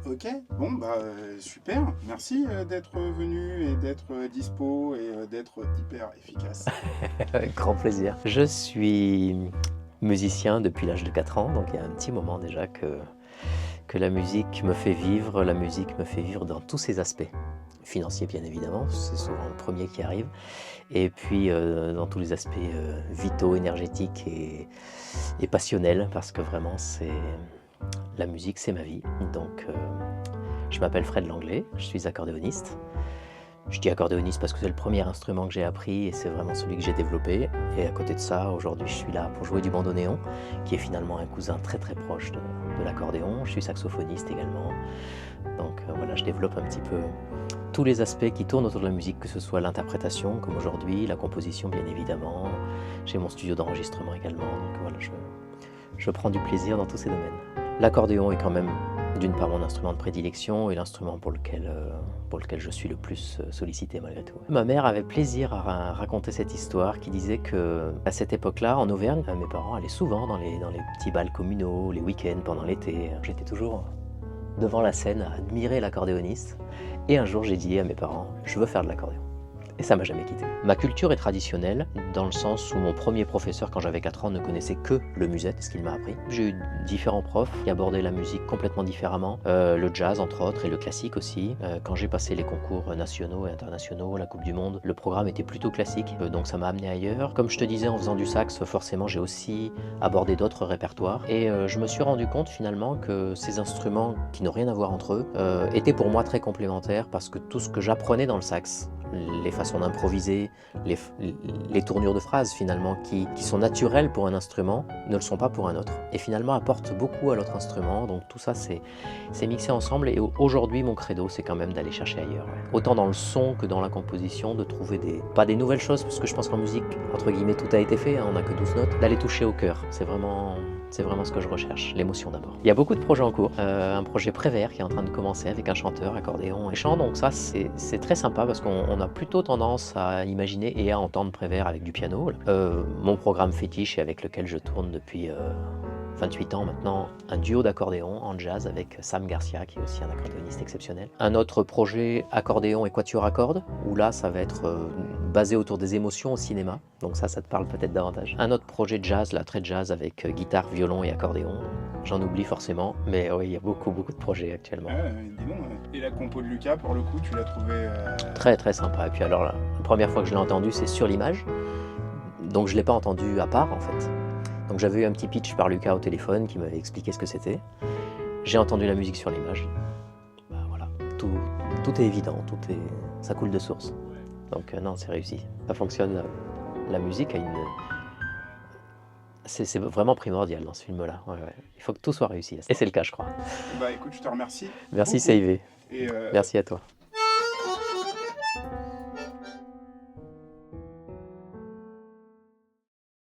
Ok, bon bah super, merci d'être venu et d'être dispo et d'être hyper efficace. Avec grand plaisir. Je suis musicien depuis l'âge de 4 ans, donc il y a un petit moment déjà que la musique me fait vivre, la musique me fait vivre dans tous ses aspects. Financiers bien évidemment, c'est souvent le premier qui arrive, et puis dans tous les aspects vitaux, énergétiques et passionnels, parce que vraiment la musique c'est ma vie. Donc je m'appelle Fred Langlais, je suis accordéoniste. Je dis accordéoniste parce que c'est le premier instrument que j'ai appris et c'est vraiment celui que j'ai développé. Et à côté de ça, aujourd'hui, je suis là pour jouer du bandoneon, qui est finalement un cousin très très proche de l'accordéon. Je suis saxophoniste également. Donc voilà, je développe un petit peu tous les aspects qui tournent autour de la musique, que ce soit l'interprétation, comme aujourd'hui, la composition bien évidemment. J'ai mon studio d'enregistrement également. Donc voilà, je prends du plaisir dans tous ces domaines. L'accordéon est quand même d'une part mon instrument de prédilection et l'instrument pour lequel je suis le plus sollicité malgré tout. Ma mère avait plaisir à raconter cette histoire qui disait que à cette époque-là, en Auvergne, mes parents allaient souvent dans les petits bals communaux, les week-ends pendant l'été. J'étais toujours devant la scène à admirer l'accordéoniste et un jour j'ai dit à mes parents, je veux faire de l'accordéon. Et ça m'a jamais quitté. Ma culture est traditionnelle, dans le sens où mon premier professeur, quand j'avais 4 ans, ne connaissait que le musette, ce qu'il m'a appris. J'ai eu différents profs qui abordaient la musique complètement différemment, le jazz entre autres, et le classique aussi. Quand j'ai passé les concours nationaux et internationaux, la Coupe du Monde, le programme était plutôt classique, donc ça m'a amené ailleurs. Comme je te disais, en faisant du sax, forcément j'ai aussi abordé d'autres répertoires, et je me suis rendu compte finalement que ces instruments, qui n'ont rien à voir entre eux, étaient pour moi très complémentaires, parce que tout ce que j'apprenais dans le sax, les façons d'improviser, les tournures de phrases finalement qui sont naturelles pour un instrument ne le sont pas pour un autre, et finalement apportent beaucoup à l'autre instrument. Donc tout ça c'est mixé ensemble, et aujourd'hui mon credo c'est quand même d'aller chercher ailleurs, ouais. Autant dans le son que dans la composition, de trouver pas des nouvelles choses, parce que je pense qu'en musique, entre guillemets, tout a été fait, hein, on n'a que 12 notes, d'aller toucher au cœur, c'est vraiment ce que je recherche, l'émotion d'abord. Il y a beaucoup de projets en cours, un projet Prévert qui est en train de commencer avec un chanteur, accordéon et chant, donc ça c'est très sympa parce qu'on a plutôt tendance à imaginer et à entendre Prévert avec du piano. Mon programme fétiche et avec lequel je tourne depuis 28 ans maintenant, un duo d'accordéon en jazz avec Sam Garcia, qui est aussi un accordéoniste exceptionnel. Un autre projet accordéon et quatuor à cordes, où là ça va être basé autour des émotions au cinéma, donc ça te parle peut-être davantage. Un autre projet jazz, là très jazz, avec guitare, violon et accordéon. J'en oublie forcément, mais oui, il y a beaucoup de projets actuellement. Dis donc, et la compo de Lucas, pour le coup, tu l'as trouvé Très très sympa. Et puis alors la première fois que je l'ai entendu, c'est sur l'image, donc je ne l'ai pas entendu à part en fait. Donc j'avais eu un petit pitch par Lucas au téléphone qui m'avait expliqué ce que c'était. J'ai entendu la musique sur l'image. Bah, voilà, tout est évident, ça coule de source. Donc non, c'est réussi. Ça fonctionne. La musique a c'est vraiment primordial dans ce film-là. Ouais, ouais. Il faut que tout soit réussi. Et c'est le cas, je crois. Bah écoute, je te remercie Merci, beaucoup. CIV. Et Merci à toi.